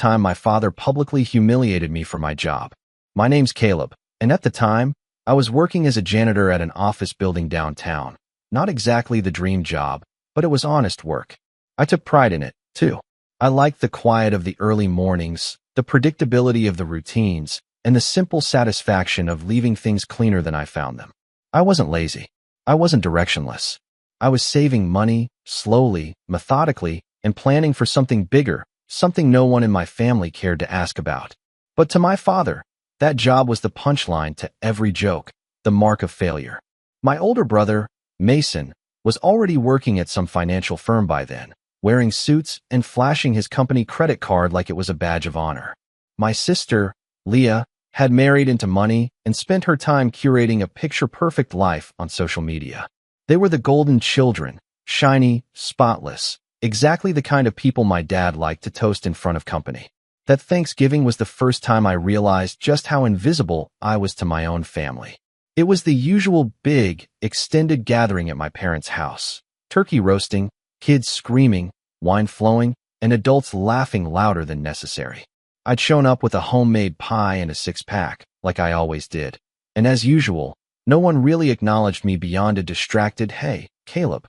time my father publicly humiliated me for my job. My name's Caleb, and at the time, I was working as a janitor at an office building downtown. Not exactly the dream job, but it was honest work. I took pride in it, too. I liked the quiet of the early mornings, the predictability of the routines, and the simple satisfaction of leaving things cleaner than I found them. I wasn't lazy. I wasn't directionless. I was saving money, slowly, methodically, and planning for something bigger, something no one in my family cared to ask about. But to my father, that job was the punchline to every joke, the mark of failure. My older brother, Mason, was already working at some financial firm by then, wearing suits and flashing his company credit card like it was a badge of honor. My sister, Leah, had married into money and spent her time curating a picture-perfect life on social media. They were the golden children, shiny, spotless, exactly the kind of people my dad liked to toast in front of company. That Thanksgiving was the first time I realized just how invisible I was to my own family. It was the usual big, extended gathering at my parents' house. Turkey roasting, kids screaming, wine flowing, and adults laughing louder than necessary. I'd shown up with a homemade pie and a six-pack, like I always did. And as usual, no one really acknowledged me beyond a distracted, "Hey, Caleb."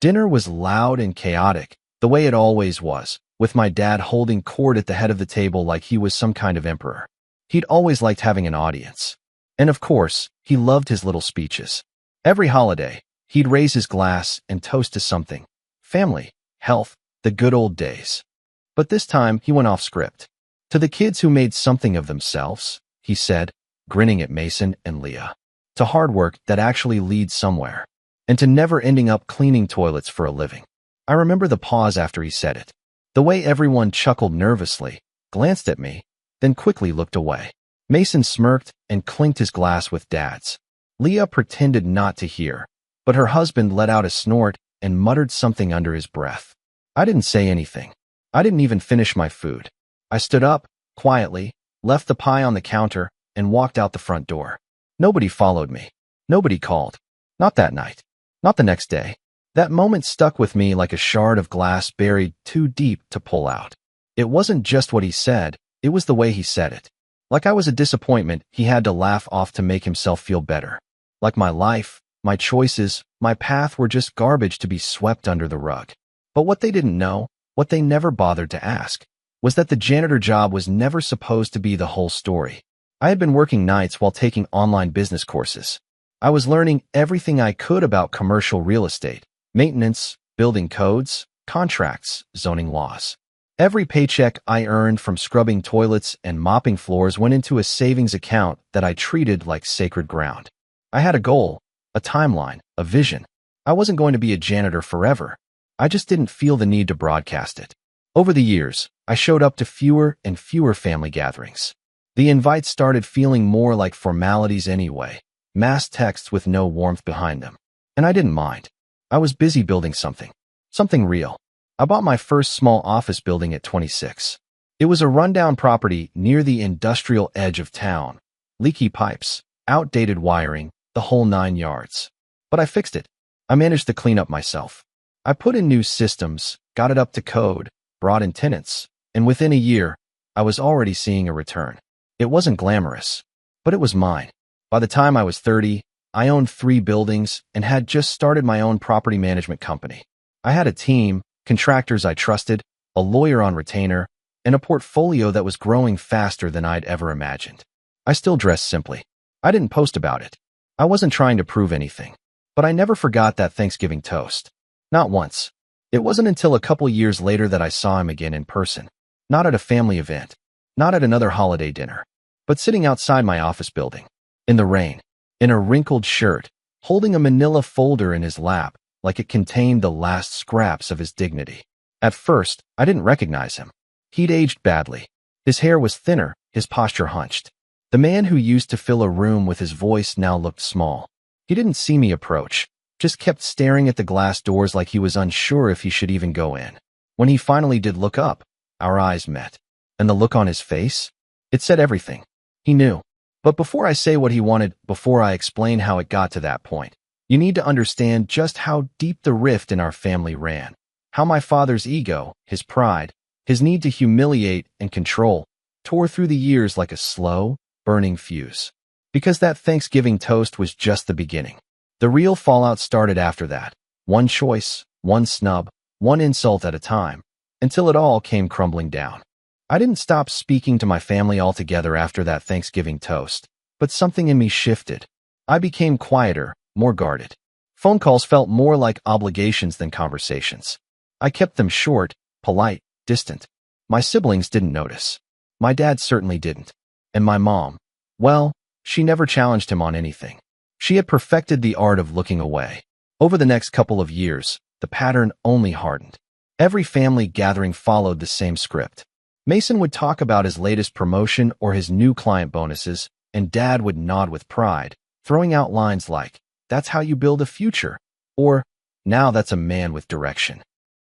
Dinner was loud and chaotic, the way it always was, with my dad holding court at the head of the table like he was some kind of emperor. He'd always liked having an audience. And of course, he loved his little speeches. Every holiday, he'd raise his glass and toast to something. Family, health, the good old days. But this time, he went off script. To the kids who made something of themselves, he said, grinning at Mason and Leah. To hard work that actually leads somewhere. And to never ending up cleaning toilets for a living. I remember the pause after he said it. The way everyone chuckled nervously, glanced at me, then quickly looked away. Mason smirked and clinked his glass with Dad's. Leah pretended not to hear, but her husband let out a snort and muttered something under his breath. I didn't say anything. I didn't even finish my food. I stood up, quietly, left the pie on the counter, and walked out the front door. Nobody followed me. Nobody called. Not that night. Not the next day. That moment stuck with me like a shard of glass buried too deep to pull out. It wasn't just what he said, it was the way he said it. Like I was a disappointment he had to laugh off to make himself feel better. Like my life, my choices, my path were just garbage to be swept under the rug. But what they didn't know, what they never bothered to ask, was that the janitor job was never supposed to be the whole story. I had been working nights while taking online business courses. I was learning everything I could about commercial real estate, maintenance, building codes, contracts, zoning laws. Every paycheck I earned from scrubbing toilets and mopping floors went into a savings account that I treated like sacred ground. I had a goal, a timeline, a vision. I wasn't going to be a janitor forever. I just didn't feel the need to broadcast it. Over the years, I showed up to fewer and fewer family gatherings. The invites started feeling more like formalities anyway, mass texts with no warmth behind them. And I didn't mind. I was busy building something real. I bought my first small office building at 26. It was a rundown property near the industrial edge of town. Leaky pipes, outdated wiring, the whole 9 yards. But I fixed it. I managed to clean up myself. I put in new systems, got it up to code, brought in tenants, and within a year, I was already seeing a return. It wasn't glamorous, but it was mine. By the time I was 30, I owned 3 buildings and had just started my own property management company. I had a team, contractors I trusted, a lawyer on retainer, and a portfolio that was growing faster than I'd ever imagined. I still dressed simply. I didn't post about it. I wasn't trying to prove anything. But I never forgot that Thanksgiving toast. Not once. It wasn't until a couple years later that I saw him again in person. Not at a family event. Not at another holiday dinner. But sitting outside my office building. In the rain. In a wrinkled shirt. Holding a manila folder in his lap, like it contained the last scraps of his dignity. At first, I didn't recognize him. He'd aged badly. His hair was thinner, his posture hunched. The man who used to fill a room with his voice now looked small. He didn't see me approach, just kept staring at the glass doors like he was unsure if he should even go in. When he finally did look up, our eyes met. And the look on his face? It said everything. He knew. But before I say what he wanted, before I explain how it got to that point, you need to understand just how deep the rift in our family ran. How my father's ego, his pride, His need to humiliate and control tore through the years like a slow, burning fuse. Because that Thanksgiving toast was just the beginning. The real fallout started after that. One choice, one snub, one insult at a time, until it all came crumbling down. I didn't stop speaking to my family altogether after that Thanksgiving toast, but something in me shifted. I became quieter, more guarded. Phone calls felt more like obligations than conversations. I kept them short, polite, distant. My siblings didn't notice. My dad certainly didn't. And my mom, well, she never challenged him on anything. She had perfected the art of looking away. Over the next couple of years, the pattern only hardened. Every family gathering followed the same script. Mason would talk about his latest promotion or his new client bonuses, and Dad would nod with pride, throwing out lines like, "That's how you build a future," or, "Now that's a man with direction."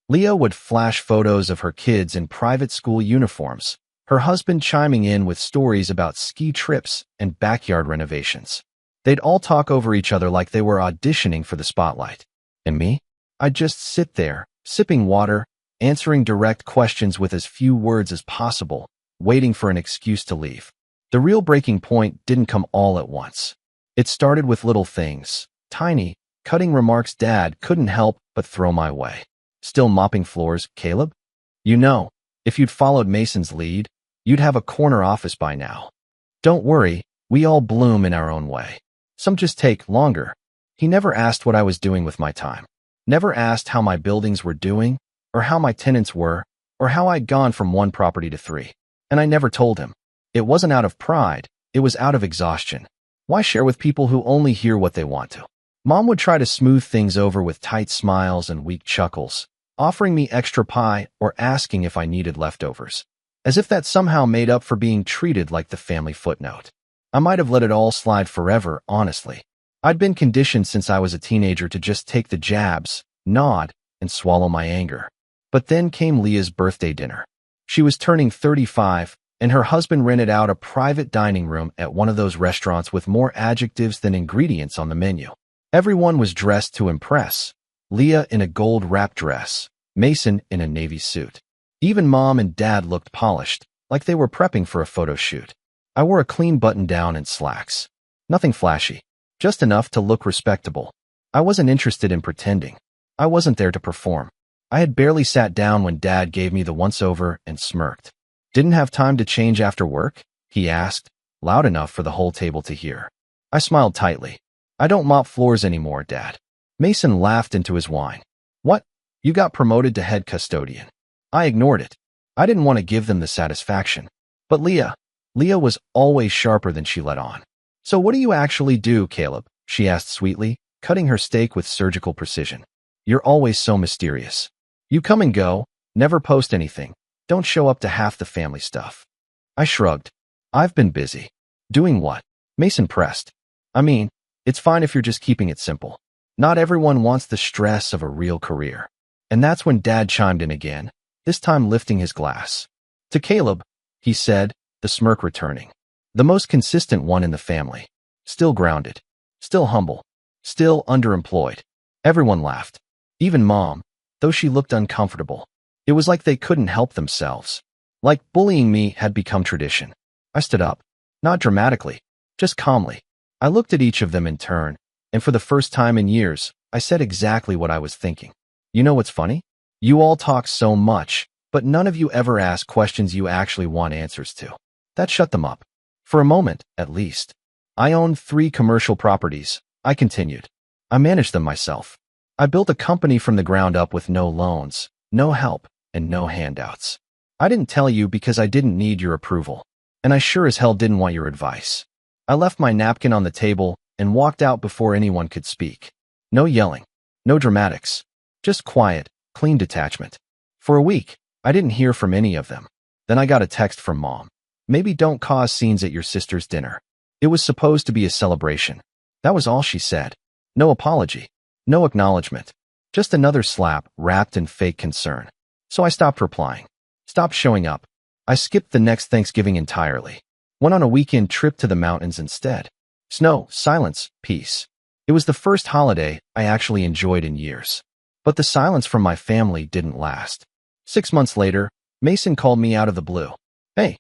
Leah would flash photos of her kids in private school uniforms, her husband chiming in with stories about ski trips and backyard renovations. They'd all talk over each other like they were auditioning for the spotlight. And me? I'd just sit there, sipping water, answering direct questions with as few words as possible, waiting for an excuse to leave. The real breaking point didn't come all at once. It started with little things, tiny, cutting remarks Dad couldn't help but throw my way. "Still mopping floors, Caleb? You know, if you'd followed Mason's lead, you'd have a corner office by now. Don't worry, we all bloom in our own way. Some just take longer." He never asked what I was doing with my time. Never asked how my buildings were doing, or how my tenants were, or how I'd gone from one property to 3. And I never told him. It wasn't out of pride, it was out of exhaustion. Why share with people who only hear what they want to? Mom would try to smooth things over with tight smiles and weak chuckles, offering me extra pie or asking if I needed leftovers, as if that somehow made up for being treated like the family footnote. I might have let it all slide forever, honestly. I'd been conditioned since I was a teenager to just take the jabs, nod, and swallow my anger. But then came Leah's birthday dinner. She was turning 35, and her husband rented out a private dining room at one of those restaurants with more adjectives than ingredients on the menu. Everyone was dressed to impress. Leah in a gold-wrapped dress, Mason in a navy suit. Even Mom and Dad looked polished, like they were prepping for a photo shoot. I wore a clean button-down and slacks. Nothing flashy, just enough to look respectable. I wasn't interested in pretending. I wasn't there to perform. I had barely sat down when Dad gave me the once-over and smirked. "Didn't have time to change after work?" he asked, loud enough for the whole table to hear. I smiled tightly. "I don't mop floors anymore, Dad." Mason laughed into his wine. "What? You got promoted to head custodian?" I ignored it. I didn't want to give them the satisfaction. But Leah was always sharper than she let on. "So what do you actually do, Caleb?" she asked sweetly, cutting her steak with surgical precision. "You're always so mysterious. You come and go, never post anything, don't show up to half the family stuff." I shrugged. "I've been busy." "Doing what?" Mason pressed. "I mean, it's fine if you're just keeping it simple. Not everyone wants the stress of a real career." And that's when Dad chimed in again, this time lifting his glass. "To Caleb," he said, the smirk returning. The most consistent one in the family. Still grounded. Still humble. Still underemployed. Everyone laughed. Even Mom, though she looked uncomfortable. It was like they couldn't help themselves. Like bullying me had become tradition. I stood up. Not dramatically, just calmly. I looked at each of them in turn, and for the first time in years, I said exactly what I was thinking. "You know what's funny? You all talk so much, but none of you ever ask questions you actually want answers to." That shut them up. For a moment, at least. "I own 3 commercial properties," I continued. "I manage them myself. I built a company from the ground up with no loans, no help, and no handouts. I didn't tell you because I didn't need your approval, and I sure as hell didn't want your advice." I left my napkin on the table and walked out before anyone could speak. No yelling, no dramatics, just quiet, clean detachment. For a week, I didn't hear from any of them. Then I got a text from Mom. "Maybe don't cause scenes at your sister's dinner." It was supposed to be a celebration. That was all she said. No apology. No acknowledgement. Just another slap wrapped in fake concern. So I stopped replying. Stopped showing up. I skipped the next Thanksgiving entirely. Went on a weekend trip to the mountains instead. Snow, silence, peace. It was the first holiday I actually enjoyed in years. But the silence from my family didn't last. 6 months later, Mason called me out of the blue. "Hey,"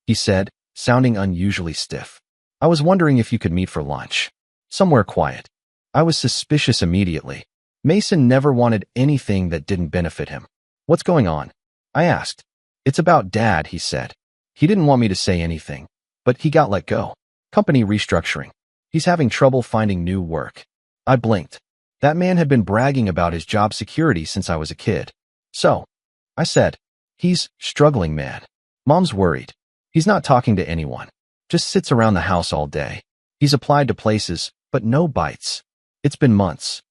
he said, sounding unusually stiff. "I was wondering if you could meet for lunch. Somewhere quiet." I was suspicious immediately. Mason never wanted anything that didn't benefit him. "What's going on?" I asked. "It's about Dad," he said. He didn't want me to say anything, but he got let go. Company restructuring. He's having trouble finding new work. I blinked. That man had been bragging about his job security since I was a kid. "So," I said, "he's struggling, man. Mom's worried. He's not talking to anyone. Just sits around the house all day. He's applied to places, but no bites. It's been months."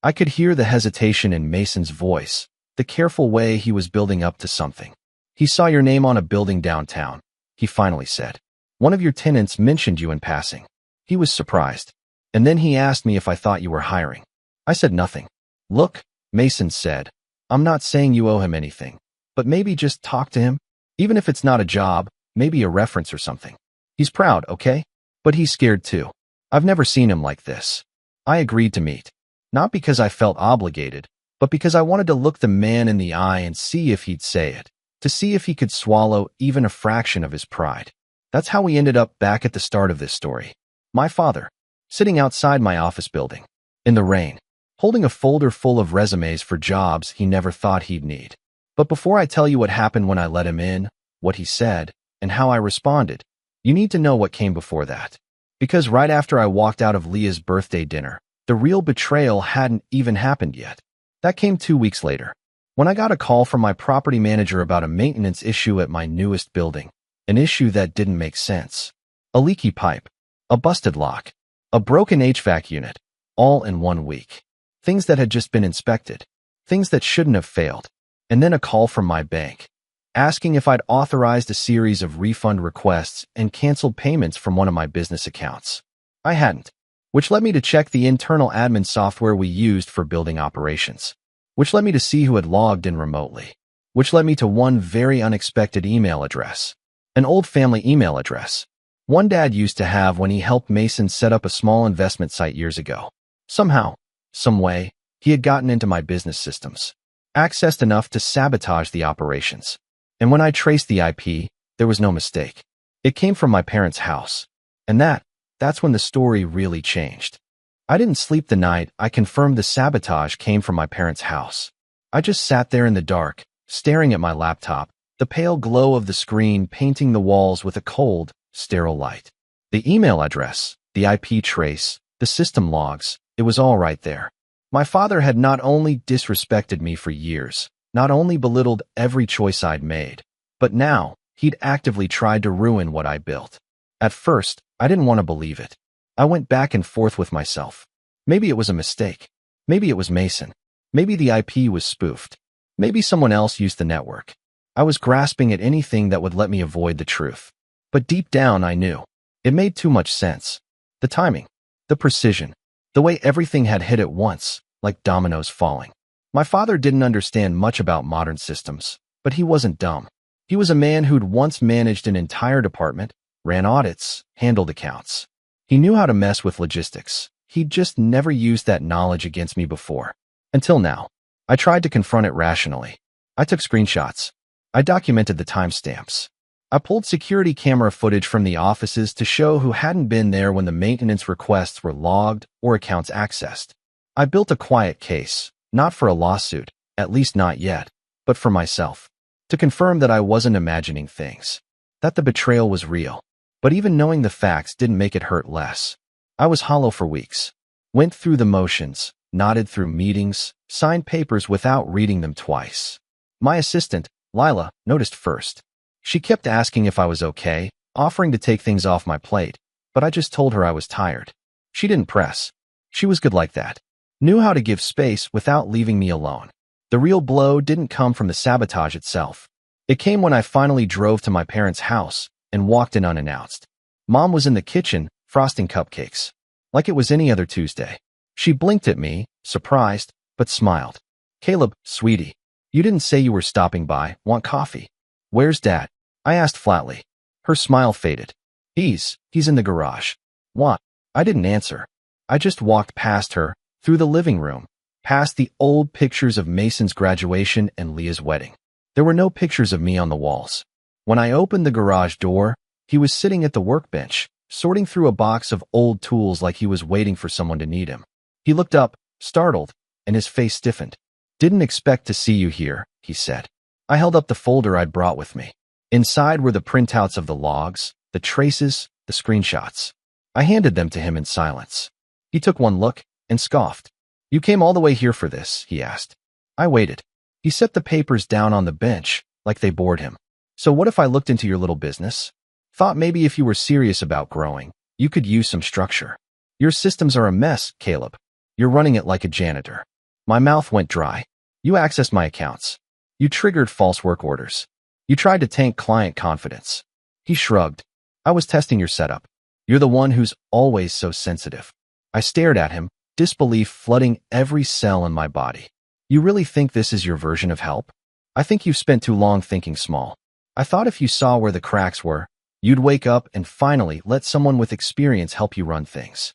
I could hear the hesitation in Mason's voice, the careful way he was building up to something. "He saw your name on a building downtown," he finally said. "One of your tenants mentioned you in passing." He was surprised. "And then he asked me if I thought you were hiring." I said nothing. "Look," Mason said, "I'm not saying you owe him anything, but maybe just talk to him. Even if it's not a job, maybe a reference or something. He's proud, okay? But he's scared too. I've never seen him like this." I agreed to meet. Not because I felt obligated, but because I wanted to look the man in the eye and see if he'd say it, to see if he could swallow even a fraction of his pride. That's how we ended up back at the start of this story. My father, sitting outside my office building, in the rain, holding a folder full of resumes for jobs he never thought he'd need. But before I tell you what happened when I let him in, what he said, and how I responded, you need to know what came before that. Because right after I walked out of Leah's birthday dinner, the real betrayal hadn't even happened yet. That came 2 weeks later, when I got a call from my property manager about a maintenance issue at my newest building, an issue that didn't make sense. A leaky pipe, a busted lock, a broken HVAC unit, all in 1 week. Things that had just been inspected, things that shouldn't have failed. And then a call from my bank, asking if I'd authorized a series of refund requests and canceled payments from one of my business accounts. I hadn't. Which led me to check the internal admin software we used for building operations, which led me to see who had logged in remotely, which led me to one very unexpected email address, an old family email address, one Dad used to have when he helped Mason set up a small investment site years ago. Somehow, some way, he had gotten into my business systems, accessed enough to sabotage the operations. And when I traced the IP, there was no mistake. It came from my parents' house, and that's when the story really changed. I didn't sleep the night I confirmed the sabotage came from my parents' house. I just sat there in the dark, staring at my laptop, the pale glow of the screen painting the walls with a cold, sterile light. The email address, the IP trace, the system logs, it was all right there. My father had not only disrespected me for years, not only belittled every choice I'd made, but now he'd actively tried to ruin what I built. At first, I didn't want to believe it. I went back and forth with myself. Maybe it was a mistake. Maybe it was Mason. Maybe the IP was spoofed. Maybe someone else used the network. I was grasping at anything that would let me avoid the truth. But deep down, I knew. It made too much sense. The timing, the precision, the way everything had hit at once, like dominoes falling. My father didn't understand much about modern systems, but he wasn't dumb. He was a man who'd once managed an entire department, ran audits, handled accounts. He knew how to mess with logistics. He'd just never used that knowledge against me before. Until now. I tried to confront it rationally. I took screenshots. I documented the timestamps. I pulled security camera footage from the offices to show who hadn't been there when the maintenance requests were logged or accounts accessed. I built a quiet case, not for a lawsuit, at least not yet, but for myself, to confirm that I wasn't imagining things, that the betrayal was real. But even knowing the facts didn't make it hurt less. I was hollow for weeks, went through the motions, nodded through meetings, signed papers without reading them twice. My assistant, Lila, noticed first. She kept asking if I was okay, offering to take things off my plate, but I just told her I was tired. She didn't press. She was good like that. Knew how to give space without leaving me alone. The real blow didn't come from the sabotage itself. It came when I finally drove to my parents' house and walked in unannounced. Mom was in the kitchen, frosting cupcakes, like it was any other Tuesday. She blinked at me, surprised, but smiled. "Caleb, sweetie, you didn't say you were stopping by. Want coffee?" "Where's Dad?" I asked flatly. Her smile faded. He's in the garage." "What?" I didn't answer. I just walked past her, through the living room, past the old pictures of Mason's graduation and Leah's wedding. There were no pictures of me on the walls. When I opened the garage door, he was sitting at the workbench, sorting through a box of old tools like he was waiting for someone to need him. He looked up, startled, and his face stiffened. "Didn't expect to see you here," he said. I held up the folder I'd brought with me. Inside were the printouts of the logs, the traces, the screenshots. I handed them to him in silence. He took one look and scoffed. "You came all the way here for this?" he asked. I waited. He set the papers down on the bench, like they bored him. "So what if I looked into your little business? Thought maybe if you were serious about growing, you could use some structure. Your systems are a mess, Caleb. You're running it like a janitor." My mouth went dry. "You accessed my accounts. You triggered false work orders. You tried to tank client confidence." He shrugged. "I was testing your setup. You're the one who's always so sensitive." I stared at him, disbelief flooding every cell in my body. "You really think this is your version of help? I think you've spent too long thinking small. I thought if you saw where the cracks were, you'd wake up and finally let someone with experience help you run things."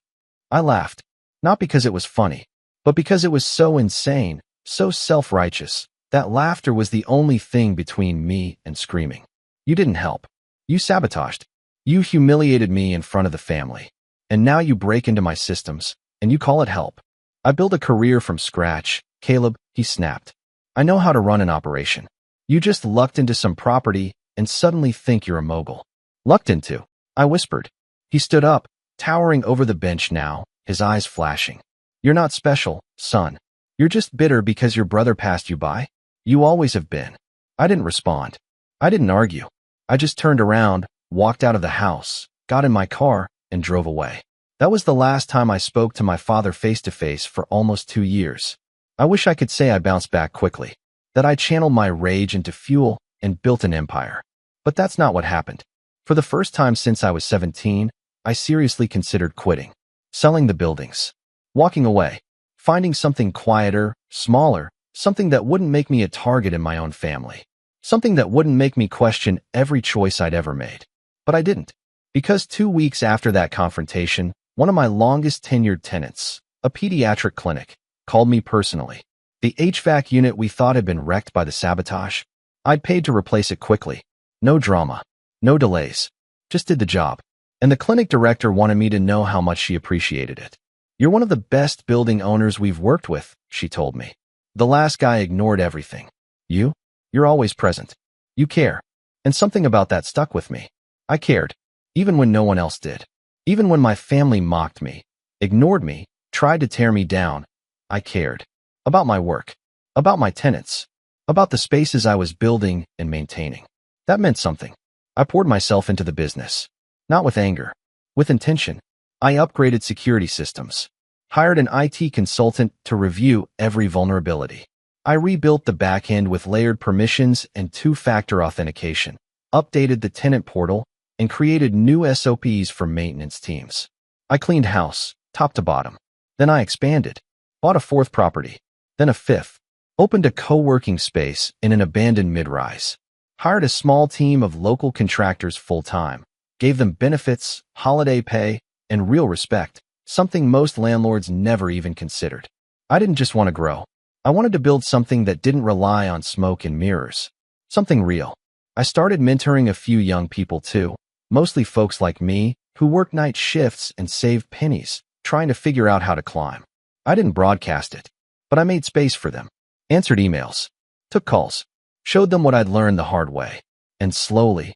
I laughed, not because it was funny, but because it was so insane, so self-righteous. That laughter was the only thing between me and screaming. "You didn't help. You sabotaged. You humiliated me in front of the family. And now you break into my systems, and you call it help. I built a career from scratch, Caleb," he snapped. "I know how to run an operation. You just lucked into some property and suddenly think you're a mogul." "Lucked into?" I whispered. He stood up, towering over the bench now, his eyes flashing. "You're not special, son. You're just bitter because your brother passed you by. You always have been." I didn't respond. I didn't argue. I just turned around, walked out of the house, got in my car, and drove away. That was the last time I spoke to my father face-to-face for almost 2 years. I wish I could say I bounced back quickly, that I channeled my rage into fuel and built an empire. But that's not what happened. For the first time since I was 17, I seriously considered quitting, selling the buildings, walking away, finding something quieter, smaller, something that wouldn't make me a target in my own family, something that wouldn't make me question every choice I'd ever made. But I didn't, because 2 weeks after that confrontation, one of my longest tenured tenants, a pediatric clinic, called me personally. The HVAC unit we thought had been wrecked by the sabotage, I'd paid to replace it quickly. No drama, no delays, just did the job. And the clinic director wanted me to know how much she appreciated it. "You're one of the best building owners we've worked with," she told me. "The last guy ignored everything. You're always present. You care." And something about that stuck with me. I cared, even when no one else did. Even when my family mocked me, ignored me, tried to tear me down, I cared. About my work, about my tenants, about the spaces I was building and maintaining. That meant something. I poured myself into the business. Not with anger, with intention. I upgraded security systems, hired an IT consultant to review every vulnerability. I rebuilt the backend with layered permissions and 2-factor authentication, updated the tenant portal, and created new SOPs for maintenance teams. I cleaned house, top to bottom. Then I expanded, bought a 4th property, then a 5th, opened a co-working space in an abandoned mid-rise, hired a small team of local contractors full-time, gave them benefits, holiday pay, and real respect, something most landlords never even considered. I didn't just want to grow. I wanted to build something that didn't rely on smoke and mirrors. Something real. I started mentoring a few young people too, mostly folks like me, who worked night shifts and saved pennies, trying to figure out how to climb. I didn't broadcast it, but I made space for them. Answered emails, took calls, showed them what I'd learned the hard way. And slowly,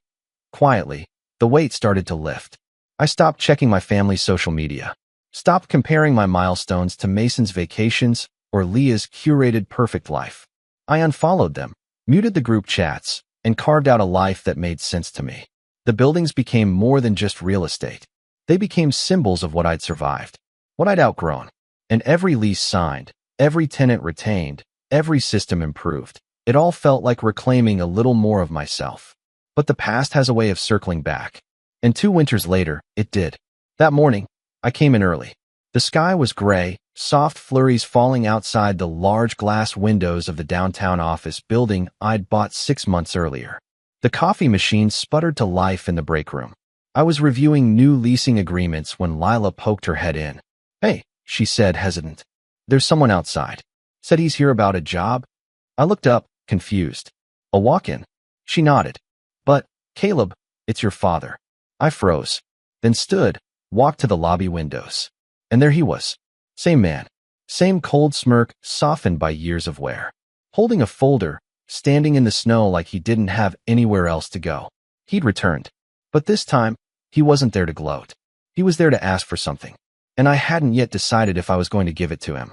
quietly, the weight started to lift. I stopped checking my family's social media, stopped comparing my milestones to Mason's vacations or Leah's curated perfect life. I unfollowed them, muted the group chats, and carved out a life that made sense to me. The buildings became more than just real estate. They became symbols of what I'd survived, what I'd outgrown. And every lease signed, every tenant retained, every system improved. It all felt like reclaiming a little more of myself. But the past has a way of circling back. And 2 winters later, it did. That morning, I came in early. The sky was gray, soft flurries falling outside the large glass windows of the downtown office building I'd bought 6 months earlier. The coffee machine sputtered to life in the break room. I was reviewing new leasing agreements when Lila poked her head in. "Hey," she said, hesitant. "There's someone outside. Said he's here about a job." I looked up, confused. A walk-in? She nodded. But, Caleb, it's your father. I froze. Then stood, walked to the lobby windows. And there he was. Same man. Same cold smirk softened by years of wear. Holding a folder, standing in the snow like he didn't have anywhere else to go. He'd returned. But this time, he wasn't there to gloat. He was there to ask for something. And I hadn't yet decided if I was going to give it to him.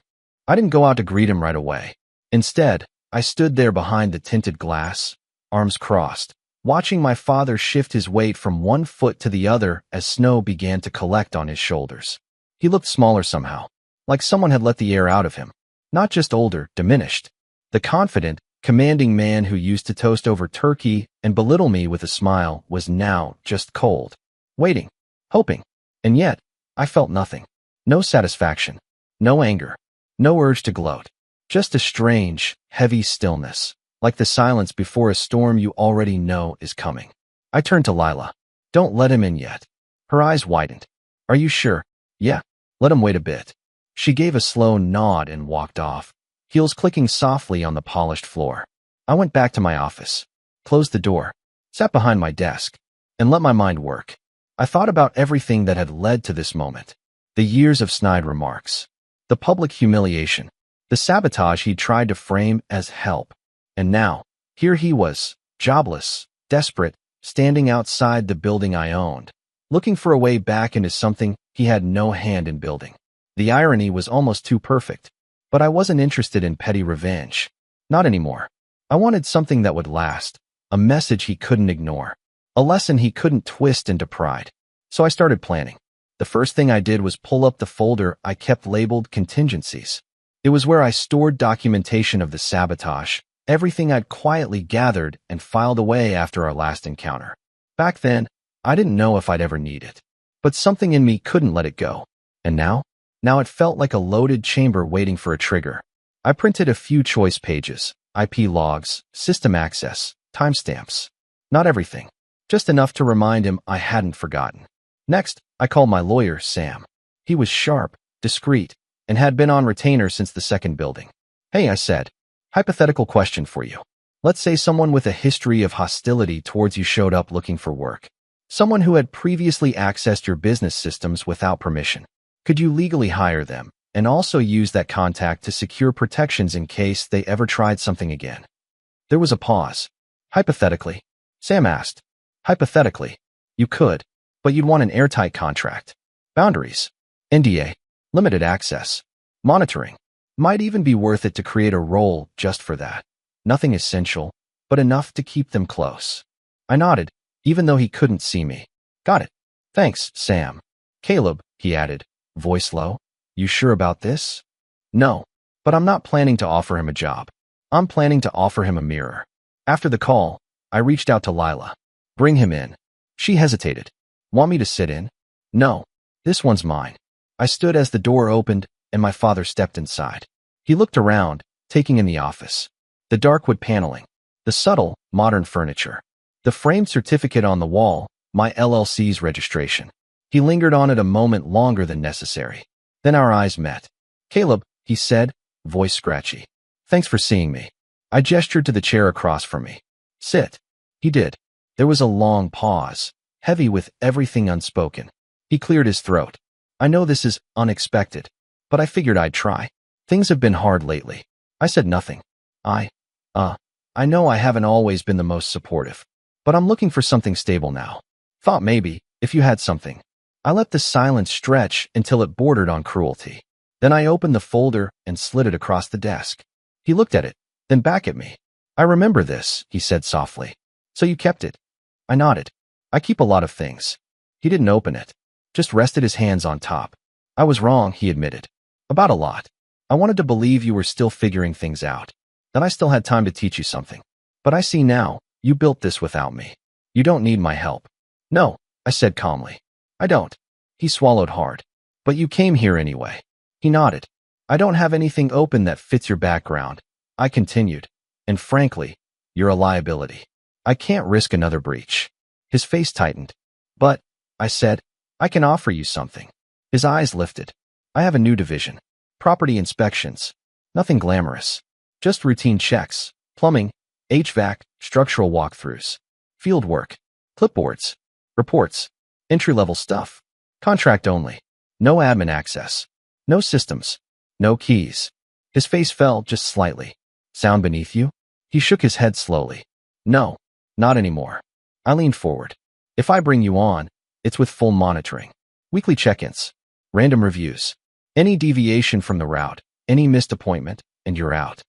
I didn't go out to greet him right away. Instead, I stood there behind the tinted glass, arms crossed, watching my father shift his weight from one foot to the other as snow began to collect on his shoulders. He looked smaller somehow, like someone had let the air out of him. Not just older, diminished. The confident, commanding man who used to toast over turkey and belittle me with a smile was now just cold. Waiting. Hoping. And yet, I felt nothing. No satisfaction. No anger. No urge to gloat. Just a strange, heavy stillness, like the silence before a storm you already know is coming. I turned to Lila. Don't let him in yet. Her eyes widened. Are you sure? Yeah. Let him wait a bit. She gave a slow nod and walked off, heels clicking softly on the polished floor. I went back to my office, closed the door, sat behind my desk, and let my mind work. I thought about everything that had led to this moment. The years of snide remarks. The public humiliation. The sabotage he'd tried to frame as help. And now, here he was, jobless, desperate, standing outside the building I owned, looking for a way back into something he had no hand in building. The irony was almost too perfect. But I wasn't interested in petty revenge. Not anymore. I wanted something that would last, a message he couldn't ignore, a lesson he couldn't twist into pride. So I started planning. The first thing I did was pull up the folder I kept labeled contingencies. It was where I stored documentation of the sabotage, everything I'd quietly gathered and filed away after our last encounter. Back then, I didn't know if I'd ever need it. But something in me couldn't let it go. And now? Now it felt like a loaded chamber waiting for a trigger. I printed a few choice pages, IP logs, system access, timestamps. Not everything. Just enough to remind him I hadn't forgotten. Next, I called my lawyer, Sam. He was sharp, discreet, and had been on retainer since the second building. Hey, I said. Hypothetical question for you. Let's say someone with a history of hostility towards you showed up looking for work. Someone who had previously accessed your business systems without permission. Could you legally hire them and also use that contact to secure protections in case they ever tried something again? There was a pause. Hypothetically, Sam asked. Hypothetically, you could, but you'd want an airtight contract. Boundaries. NDA. Limited access. Monitoring. Might even be worth it to create a role just for that. Nothing essential, but enough to keep them close. I nodded, even though he couldn't see me. Got it. Thanks, Sam. Caleb, he added, voice low. You sure about this? No, but I'm not planning to offer him a job. I'm planning to offer him a mirror. After the call, I reached out to Lila. Bring him in. She hesitated. Want me to sit in? No, this one's mine. I stood as the door opened and my father stepped inside. He looked around, taking in the office. The dark wood paneling, the subtle, modern furniture, the framed certificate on the wall, my LLC's registration. He lingered on it a moment longer than necessary. Then our eyes met. Caleb, he said, voice scratchy. Thanks for seeing me. I gestured to the chair across from me. Sit. He did. There was a long pause, heavy with everything unspoken. He cleared his throat. I know this is unexpected, but I figured I'd try. Things have been hard lately. I said nothing. I know I haven't always been the most supportive, but I'm looking for something stable now. Thought maybe, if you had something. I let the silence stretch until it bordered on cruelty. Then I opened the folder and slid it across the desk. He looked at it, then back at me. I remember this, he said softly. So you kept it? I nodded. I keep a lot of things. He didn't open it, just rested his hands on top. I was wrong, he admitted. About a lot. I wanted to believe you were still figuring things out, that I still had time to teach you something. But I see now, you built this without me. You don't need my help. No, I said calmly. I don't. He swallowed hard. But you came here anyway. He nodded. I don't have anything open that fits your background. I continued. And frankly, you're a liability. I can't risk another breach. His face tightened. But, I said, I can offer you something. His eyes lifted. I have a new division. Property inspections. Nothing glamorous. Just routine checks, plumbing, HVAC, structural walkthroughs, field work, clipboards, reports, entry-level stuff, contract only, no admin access, no systems, no keys. His face fell just slightly. Sound beneath you? He shook his head slowly. No, not anymore. I leaned forward. If I bring you on, it's with full monitoring. Weekly check-ins, random reviews. Any deviation from the route, any missed appointment, and you're out.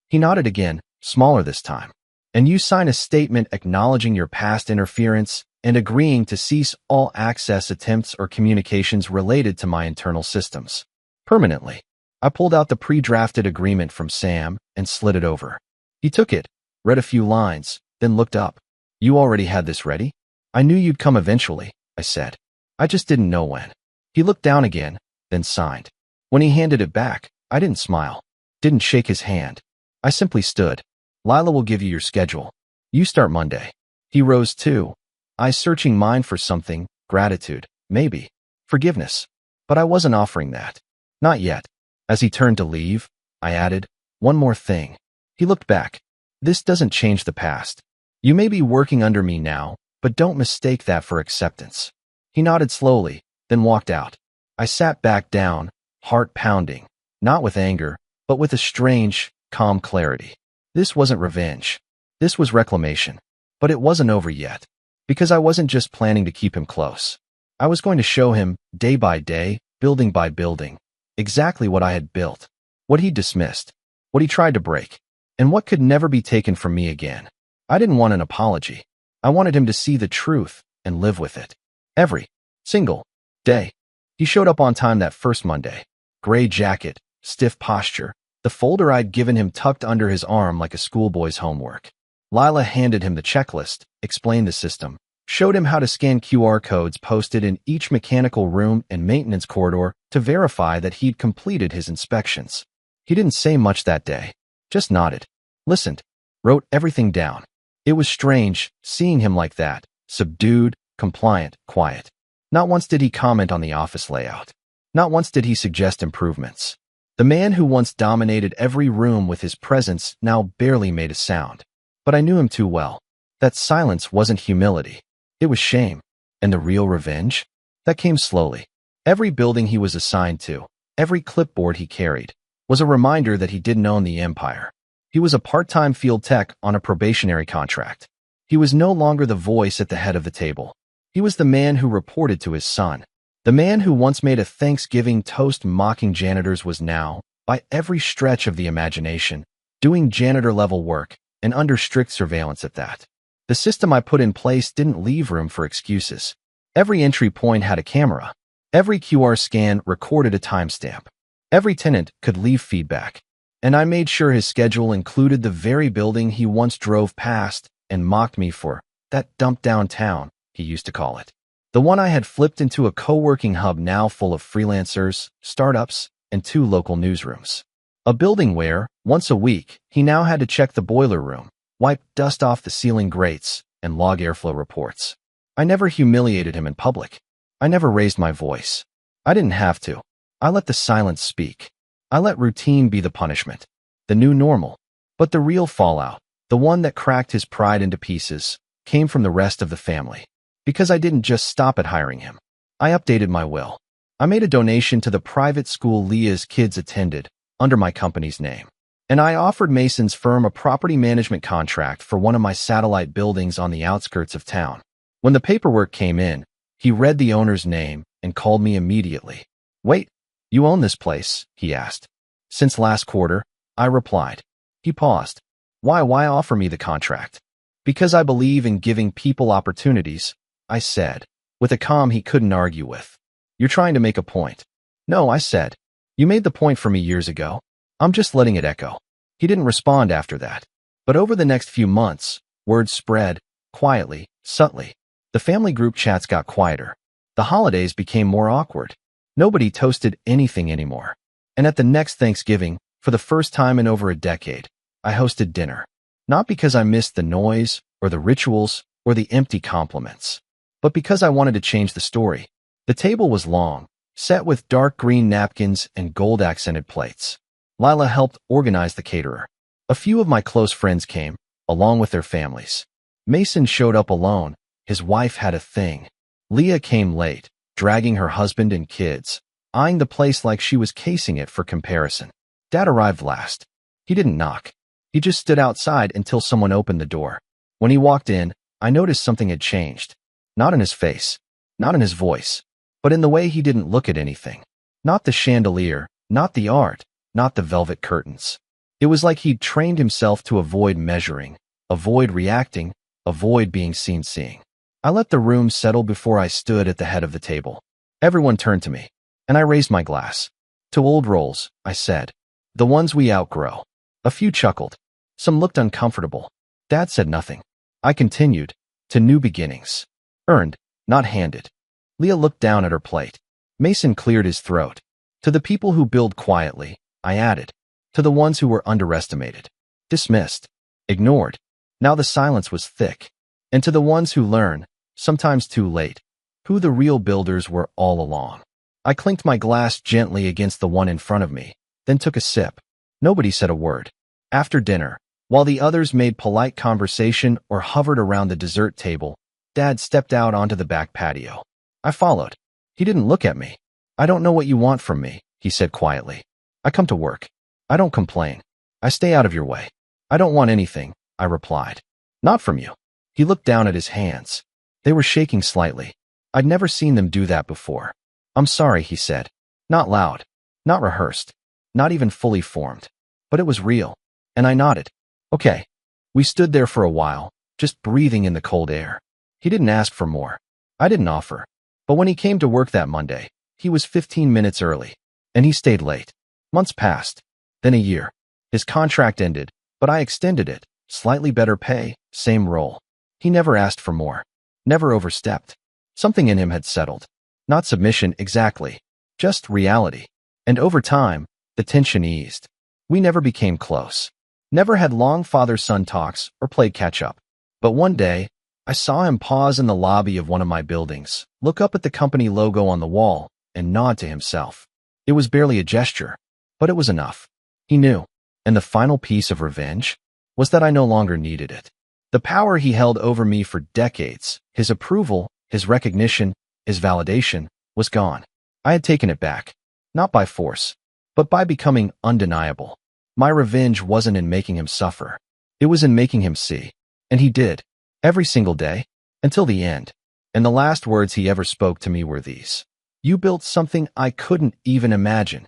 He nodded again, smaller this time. And you sign a statement acknowledging your past interference and agreeing to cease all access attempts or communications related to my internal systems. Permanently. I pulled out the pre-drafted agreement from Sam and slid it over. He took it, read a few lines, then looked up. You already had this ready? I knew you'd come eventually, I said. I just didn't know when. He looked down again, then signed. When he handed it back, I didn't smile, didn't shake his hand. I simply stood. Lila will give you your schedule. You start Monday. He rose too, eyes searching mine for something, gratitude, maybe, forgiveness. But I wasn't offering that. Not yet. As he turned to leave, I added, one more thing. He looked back. This doesn't change the past. You may be working under me now, but don't mistake that for acceptance. He nodded slowly, then walked out. I sat back down, heart pounding, not with anger, but with a strange, calm clarity. This wasn't revenge. This was reclamation. But it wasn't over yet. Because I wasn't just planning to keep him close. I was going to show him, day by day, building by building, exactly what I had built, what he dismissed, what he tried to break, and what could never be taken from me again. I didn't want an apology. I wanted him to see the truth and live with it. Every single day. He showed up on time that first Monday. Gray jacket, stiff posture, the folder I'd given him tucked under his arm like a schoolboy's homework. Lila handed him the checklist, explained the system, showed him how to scan QR codes posted in each mechanical room and maintenance corridor to verify that he'd completed his inspections. He didn't say much that day, just nodded, listened, wrote everything down. It was strange, seeing him like that, subdued, compliant, quiet. Not once did he comment on the office layout. Not once did he suggest improvements. The man who once dominated every room with his presence now barely made a sound. But I knew him too well. That silence wasn't humility. It was shame. And the real revenge? That came slowly. Every building he was assigned to, every clipboard he carried, was a reminder that he didn't own the empire. He was a part-time field tech on a probationary contract. He was no longer the voice at the head of the table. He was the man who reported to his son. The man who once made a Thanksgiving toast mocking janitors was now, by every stretch of the imagination, doing janitor-level work, and under strict surveillance at that. The system I put in place didn't leave room for excuses. Every entry point had a camera. Every QR scan recorded a timestamp. Every tenant could leave feedback. And I made sure his schedule included the very building he once drove past and mocked me for, that dump downtown, he used to call it. The one I had flipped into a co-working hub now full of freelancers, startups, and 2 local newsrooms. A building where, once a week, he now had to check the boiler room, wipe dust off the ceiling grates, and log airflow reports. I never humiliated him in public. I never raised my voice. I didn't have to. I let the silence speak. I let routine be the punishment, the new normal. But the real fallout, the one that cracked his pride into pieces, came from the rest of the family. Because I didn't just stop at hiring him. I updated my will. I made a donation to the private school Leah's kids attended, under my company's name. And I offered Mason's firm a property management contract for one of my satellite buildings on the outskirts of town. When the paperwork came in, he read the owner's name and called me immediately. Wait, you own this place? He asked. Since last quarter, I replied. He paused. Why offer me the contract? Because I believe in giving people opportunities, I said, with a calm he couldn't argue with. You're trying to make a point. No, I said. You made the point for me years ago. I'm just letting it echo. He didn't respond after that. But over the next few months, word spread, quietly, subtly. The family group chats got quieter. The holidays became more awkward. Nobody toasted anything anymore. And at the next Thanksgiving, for the first time in over a decade, I hosted dinner. Not because I missed the noise, or the rituals, or the empty compliments, but because I wanted to change the story. The table was long, set with dark green napkins and gold-accented plates. Lila helped organize the caterer. A few of my close friends came, along with their families. Mason showed up alone. His wife had a thing. Leah came late, dragging her husband and kids, eyeing the place like she was casing it for comparison. Dad arrived last. He didn't knock. He just stood outside until someone opened the door. When he walked in, I noticed something had changed. Not in his face, not in his voice, but in the way he didn't look at anything. Not the chandelier, not the art, not the velvet curtains. It was like he'd trained himself to avoid measuring, avoid reacting, avoid being seen seeing. I let the room settle before I stood at the head of the table. Everyone turned to me, and I raised my glass. To old roles, I said. The ones we outgrow. A few chuckled. Some looked uncomfortable. Dad said nothing. I continued. To new beginnings. Earned, not handed. Leah looked down at her plate. Mason cleared his throat. To the people who build quietly, I added. To the ones who were underestimated. Dismissed. Ignored. Now the silence was thick. And to the ones who learn, sometimes too late, who the real builders were all along. I clinked my glass gently against the one in front of me, then took a sip. Nobody said a word. After dinner, while the others made polite conversation or hovered around the dessert table, Dad stepped out onto the back patio. I followed. He didn't look at me. I don't know what you want from me, he said quietly. I come to work. I don't complain. I stay out of your way. I don't want anything, I replied. Not from you. He looked down at his hands. They were shaking slightly. I'd never seen them do that before. I'm sorry, he said. Not loud. Not rehearsed. Not even fully formed. But it was real. And I nodded. Okay. We stood there for a while, just breathing in the cold air. He didn't ask for more. I didn't offer. But when he came to work that Monday, he was 15 minutes early. And he stayed late. Months passed. Then a year. His contract ended, but I extended it. Slightly better pay, same role. He never asked for more. Never overstepped. Something in him had settled. Not submission exactly. Just reality. And over time, the tension eased. We never became close. Never had long father-son talks or played catch-up. But one day, I saw him pause in the lobby of one of my buildings, look up at the company logo on the wall, and nod to himself. It was barely a gesture, but it was enough. He knew. And the final piece of revenge was that I no longer needed it. The power he held over me for decades, his approval, his recognition, his validation, was gone. I had taken it back. Not by force, but by becoming undeniable. My revenge wasn't in making him suffer. It was in making him see. And he did. Every single day. Until the end. And the last words he ever spoke to me were these. You built something I couldn't even imagine.